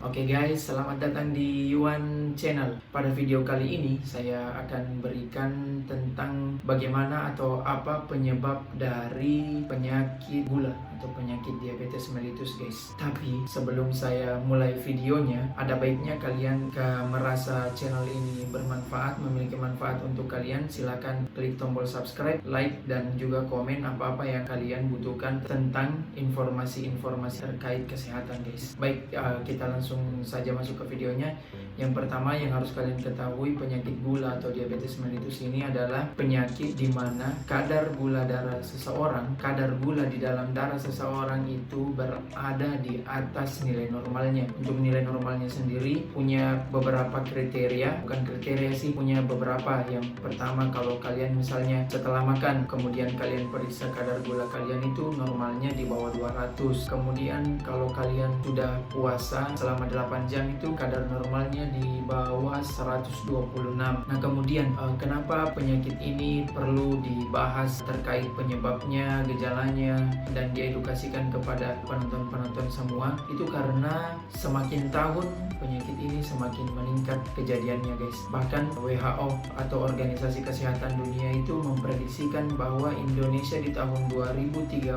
Oke guys, selamat datang di Yuan Channel. Pada video kali ini saya akan berikan tentang bagaimana atau apa penyebab dari penyakit gula atau penyakit diabetes mellitus guys. Tapi sebelum saya mulai videonya, ada baiknya kalian merasa channel ini bermanfaat, memiliki manfaat untuk kalian, silakan klik tombol subscribe, like, dan juga komen apa-apa yang kalian butuhkan tentang informasi-informasi terkait kesehatan guys. Baik, kita langsung saja masuk ke videonya. Yang pertama yang harus kalian ketahui, penyakit gula atau diabetes mellitus ini adalah penyakit di mana kadar gula darah seseorang, kadar gula di dalam darah seseorang itu berada di atas nilai normalnya. Untuk nilai normalnya sendiri punya beberapa kriteria, bukan kriteria sih, punya beberapa. Yang pertama, kalau kalian misalnya setelah makan kemudian kalian periksa kadar gula kalian itu normalnya di bawah 200. Kemudian kalau kalian sudah puasa selama 8 jam itu kadar normalnya di bawah 126. Nah, kemudian kenapa penyakit ini perlu dibahas terkait penyebabnya, gejalanya, dan diedukasikan kepada penonton-penonton semua? Itu karena semakin tahun penyakit ini semakin meningkat kejadiannya guys. Bahkan WHO atau Organisasi Kesehatan Dunia itu memprediksikan bahwa Indonesia di tahun 2030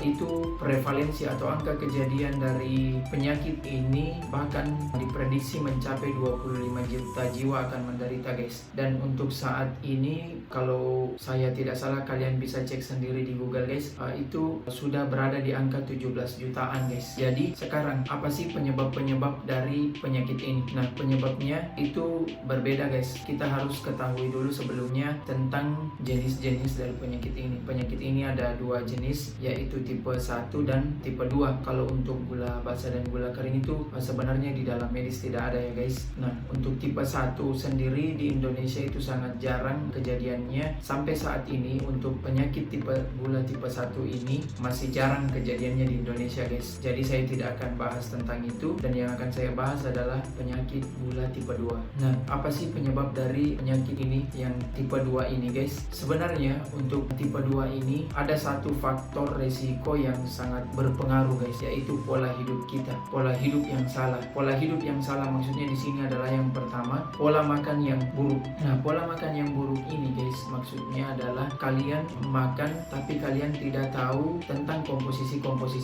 itu prevalensi atau angka kejadian dari penyakit ini bahkan diprediksi mencapai 25 juta jiwa akan menderita guys. Dan untuk saat ini kalau saya tidak salah, kalian bisa cek sendiri di Google guys, itu sudah berada di angka 17 jutaan guys. Jadi sekarang apa sih penyebab-penyebab dari penyakit ini? Nah, penyebabnya itu berbeda guys. Kita harus ketahui dulu sebelumnya tentang jenis-jenis dari penyakit ini. Penyakit ini ada dua jenis, yaitu tipe 1 dan tipe 2. Kalau untuk gula basah dan gula kering itu sebenarnya di dalam medis tidak ada ya guys. Nah, untuk tipe 1 sendiri di Indonesia itu sangat jarang kejadiannya. Sampai saat ini untuk penyakit gula tipe 1 ini masih jarang kejadiannya di Indonesia guys. Jadi saya tidak akan bahas tentang itu, dan yang akan saya bahas adalah penyakit gula tipe 2. Nah, apa sih penyebab dari penyakit ini yang tipe 2 ini guys? Sebenarnya untuk tipe 2 ini ada satu faktor resiko yang sangat berpengaruh guys, yaitu pola hidup kita. Pola hidup yang salah. Pola hidup yang salah maksudnya di sini adalah yang pertama, pola makan yang buruk. Nah, pola makan yang buruk ini guys, maksudnya adalah kalian makan tapi kalian tidak tahu tentang komposisi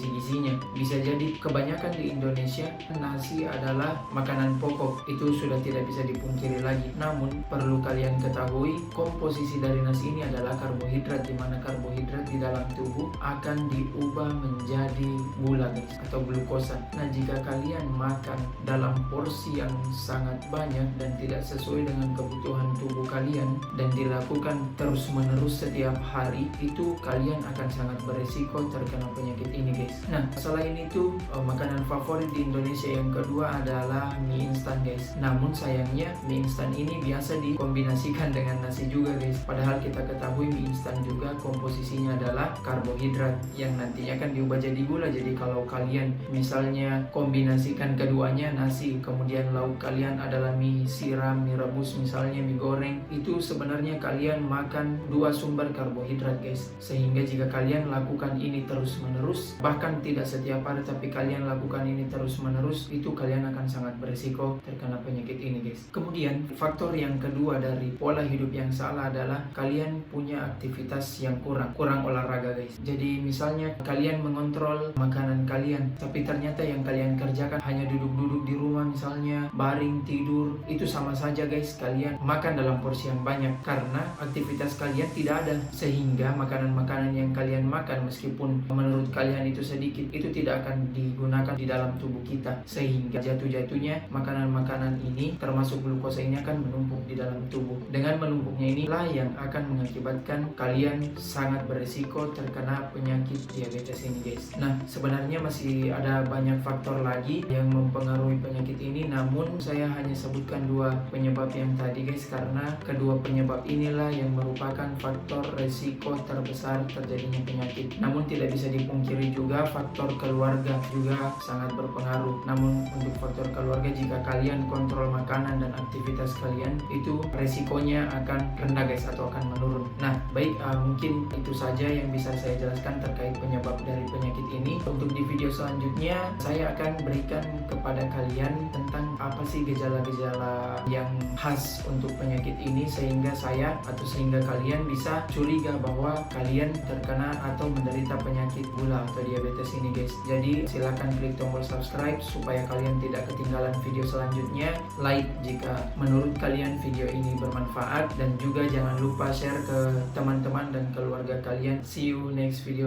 gizinya. Bisa jadi kebanyakan di Indonesia nasi adalah makanan pokok, itu sudah tidak bisa dipungkiri lagi. Namun perlu kalian ketahui, komposisi dari nasi ini adalah karbohidrat, di mana karbohidrat di dalam tubuh akan diubah menjadi gula guys, atau glukosa. Nah, jika kalian makan dalam porsi yang sangat banyak dan tidak sesuai dengan kebutuhan tubuh kalian dan dilakukan terus-menerus setiap hari, itu kalian akan sangat beresiko terkena penyakit ini guys. Nah, selain itu makanan favorit di Indonesia yang kedua adalah mie instan guys. Namun sayangnya mie instan ini biasa dikombinasikan dengan nasi juga guys. Padahal kita ketahui mie instan juga komposisinya adalah karbohidrat yang nantinya akan diubah jadi gula. Jadi kalau kalian misalnya kombinasikan keduanya, nasi kemudian lauk kalian adalah mie siram, mie rebus misalnya, mie goreng, itu sebenarnya kalian makan dua sumber karbohidrat guys. Sehingga jika kalian lakukan ini terus-menerus, bahkan tidak setiap hari tapi kalian lakukan ini terus-menerus, itu kalian akan sangat berisiko terkena penyakit ini guys. Kemudian faktor yang kedua dari pola hidup yang salah adalah kalian punya aktivitas yang kurang olahraga guys. Jadi misalnya kalian mengontrol makanan kalian tapi ternyata yang kalian kerjakan hanya duduk-duduk di rumah, misalnya baring tidur, itu sama saja guys, kalian makan dalam porsi yang banyak karena aktivitas kalian tidak ada. Sehingga makanan-makanan yang kalian makan meskipun menurut kalian itu sedikit, itu tidak akan digunakan di dalam tubuh kita, sehingga jatuh-jatuhnya makanan-makanan ini termasuk glukosa ini akan menumpuk di dalam tubuh. Dengan menumpuknya inilah yang akan mengakibatkan kalian sangat berisiko terkena penyakit diabetes ini guys. Nah, sebenarnya masih ada banyak faktor lagi yang mempengaruhi penyakit ini, namun saya hanya sebutkan dua penyebab yang tadi guys, karena kedua penyebab inilah yang merupakan faktor resiko terbesar terjadinya penyakit. Namun tidak bisa bisa dipungkiri juga faktor keluarga juga sangat berpengaruh. Namun untuk faktor keluarga, jika kalian kontrol makanan dan aktivitas kalian, itu resikonya akan rendah guys, atau akan menurun. Nah baik, mungkin itu saja yang bisa saya jelaskan terkait penyebab dari penyakit ini. Untuk di video selanjutnya saya akan berikan kepada kalian tentang apa sih gejala-gejala yang khas untuk penyakit ini, sehingga kalian bisa curiga bahwa kalian terkena atau menderita penyakit gula atau diabetes ini guys. Jadi silakan klik tombol subscribe supaya kalian tidak ketinggalan video selanjutnya. Like jika menurut kalian video ini bermanfaat, dan juga jangan lupa share ke teman-teman dan keluarga kalian. See you next video.